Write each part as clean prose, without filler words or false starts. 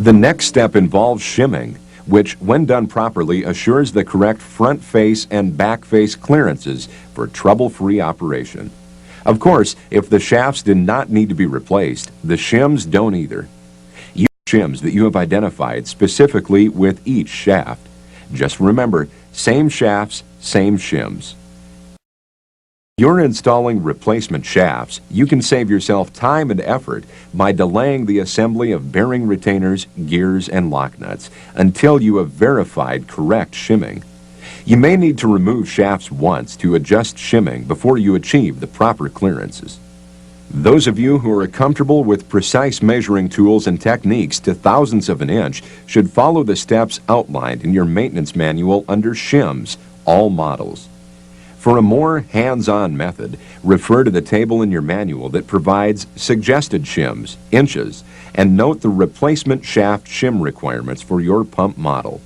The next step involves shimming, which, when done properly, assures the correct front face and back face clearances for trouble-free operation. Of course, if the shafts did not need to be replaced, the shims don't either. Use shims that you have identified specifically with each shaft. Just remember, same shafts, same shims. If you're installing replacement shafts, you can save yourself time and effort by delaying the assembly of bearing retainers, gears, and lock nuts until you have verified correct shimming. You may need to remove shafts once to adjust shimming before you achieve the proper clearances. Those of you who are comfortable with precise measuring tools and techniques to thousandths of an inch should follow the steps outlined in your maintenance manual under shims, all models. For a more hands-on method, refer to the table in your manual that provides suggested shims, inches, and note the replacement shaft shim requirements for your pump model.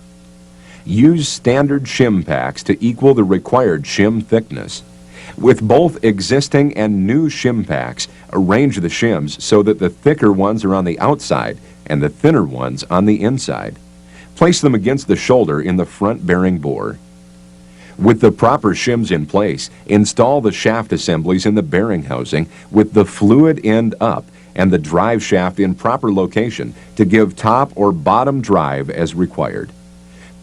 Use standard shim packs to equal the required shim thickness. With both existing and new shim packs, arrange the shims so that the thicker ones are on the outside and the thinner ones on the inside. Place them against the shoulder in the front bearing bore. With the proper shims in place, install the shaft assemblies in the bearing housing with the fluid end up and the drive shaft in proper location to give top or bottom drive as required.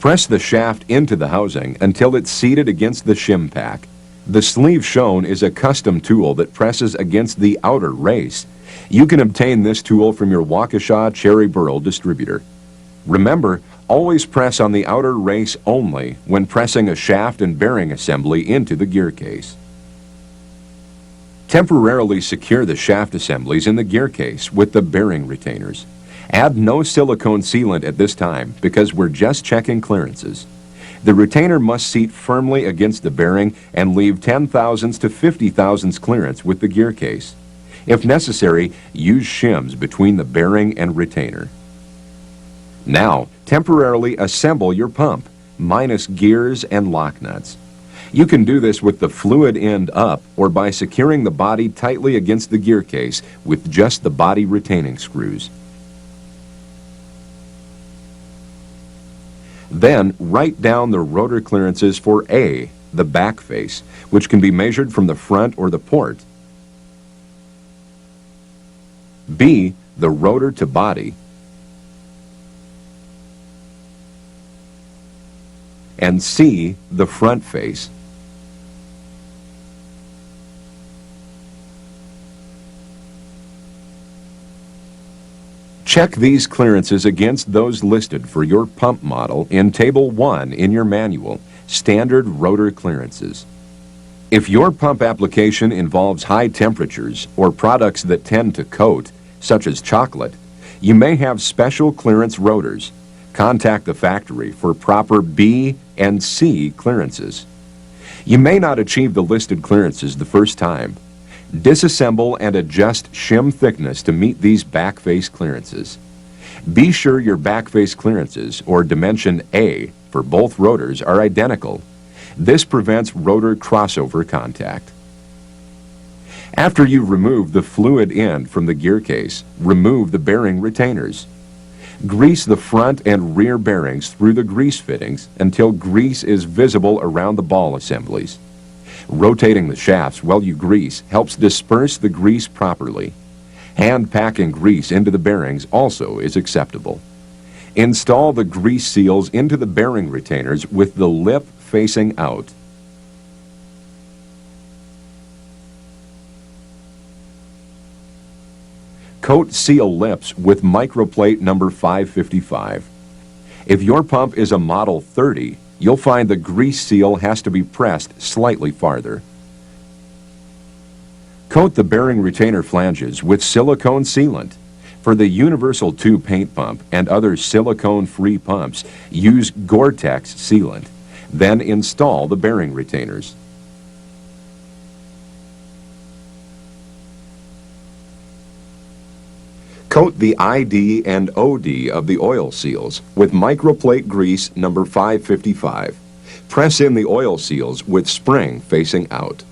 Press the shaft into the housing until it's seated against the shim pack. The sleeve shown is a custom tool that presses against the outer race. You can obtain this tool from your Waukesha Cherry Burl distributor. Remember, always press on the outer race only when pressing a shaft and bearing assembly into the gear case. Temporarily secure the shaft assemblies in the gear case with the bearing retainers. Add no silicone sealant at this time because we're just checking clearances. The retainer must seat firmly against the bearing and leave 10 thousandths to 50 thousandths clearance with the gear case. If necessary, use shims between the bearing and retainer. Now, temporarily assemble your pump, minus gears and lock nuts. You can do this with the fluid end up or by securing the body tightly against the gear case with just the body retaining screws. Then, write down the rotor clearances for A, the back face, which can be measured from the front or the port. B, the rotor to body. And C, the front face. Check these clearances against those listed for your pump model in Table 1 in your manual, Standard Rotor Clearances. If your pump application involves high temperatures or products that tend to coat, such as chocolate, you may have special clearance rotors. Contact the factory for proper B and C clearances. You may not achieve the listed clearances the first time. Disassemble and adjust shim thickness to meet these back face clearances. Be sure your back face clearances, or dimension A, for both rotors are identical. This prevents rotor crossover contact. After you've removed the fluid end from the gear case, remove the bearing retainers. Grease the front and rear bearings through the grease fittings until grease is visible around the ball assemblies. Rotating the shafts while you grease helps disperse the grease properly. Hand packing grease into the bearings also is acceptable. Install the grease seals into the bearing retainers with the lip facing out. Coat seal lips with microplate number 555. If your pump is a Model 30, you'll find the grease seal has to be pressed slightly farther. Coat the bearing retainer flanges with silicone sealant. For the Universal 2 paint pump and other silicone-free pumps, use Gore-Tex sealant. Then install the bearing retainers. Coat the ID and OD of the oil seals with microplate grease number 555. Press in the oil seals with spring facing out.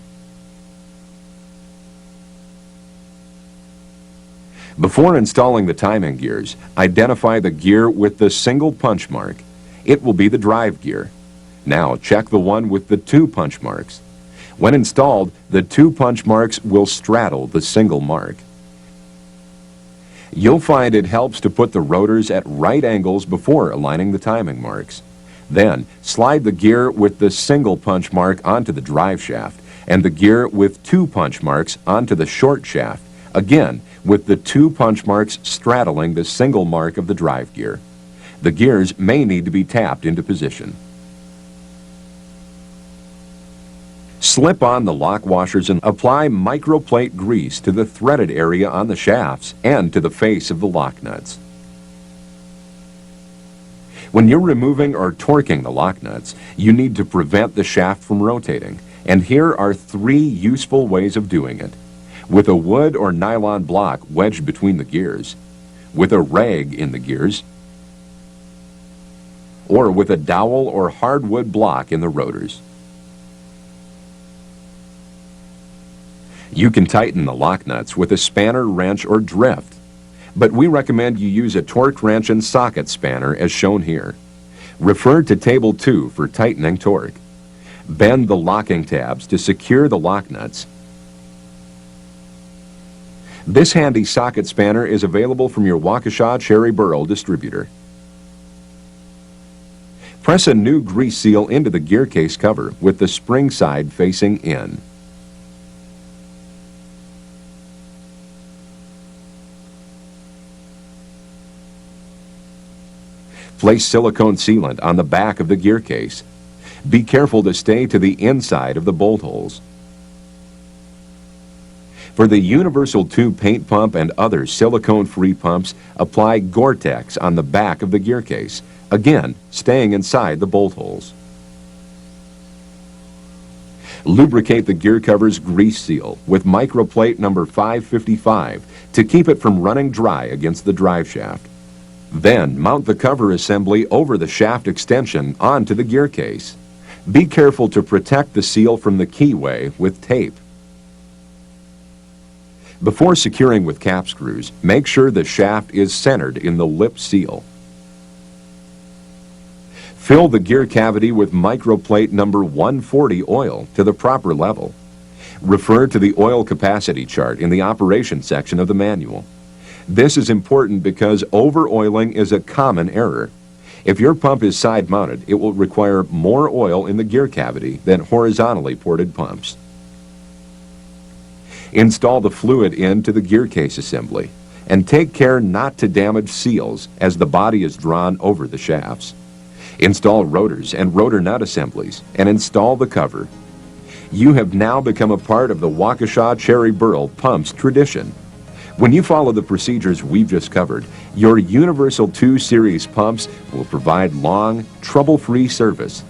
Before installing the timing gears, identify the gear with the single punch mark. It will be the drive gear. Now check the one with the 2 punch marks. When installed, the 2 punch marks will straddle the single mark. You'll find it helps to put the rotors at right angles before aligning the timing marks. Then, slide the gear with the single punch mark onto the drive shaft and the gear with 2 punch marks onto the short shaft, again with the 2 punch marks straddling the single mark of the drive gear. The gears may need to be tapped into position. Slip on the lock washers and apply microplate grease to the threaded area on the shafts and to the face of the lock nuts. When you're removing or torquing the lock nuts, you need to prevent the shaft from rotating, and here are 3 useful ways of doing it. With a wood or nylon block wedged between the gears, with a rag in the gears, or with a dowel or hardwood block in the rotors. You can tighten the lock nuts with a spanner, wrench, or drift, but we recommend you use a torque wrench and socket spanner as shown here. Refer to Table 2 for tightening torque. Bend the locking tabs to secure the lock nuts. This handy socket spanner is available from your Waukesha Cherry Burl distributor. Press a new grease seal into the gear case cover with the spring side facing in. Place silicone sealant on the back of the gear case. Be careful to stay to the inside of the bolt holes. For the universal tube paint pump and other silicone-free pumps, apply Gore-Tex on the back of the gear case, again staying inside the bolt holes. Lubricate the gear cover's grease seal with microplate number 555 to keep it from running dry against the drive shaft. Then mount the cover assembly over the shaft extension onto the gear case. Be careful to protect the seal from the keyway with tape. Before securing with cap screws, make sure the shaft is centered in the lip seal. Fill the gear cavity with microplate number 140 oil to the proper level. Refer to the oil capacity chart in the operation section of the manual. This is important because over-oiling is a common error. If your pump is side-mounted, it will require more oil in the gear cavity than horizontally ported pumps. Install the fluid into the gear case assembly and take care not to damage seals as the body is drawn over the shafts. Install rotors and rotor nut assemblies and install the cover. You have now become a part of the Waukesha Cherry Burl Pumps tradition. When you follow the procedures we've just covered, your Universal 2 Series pumps will provide long, trouble-free service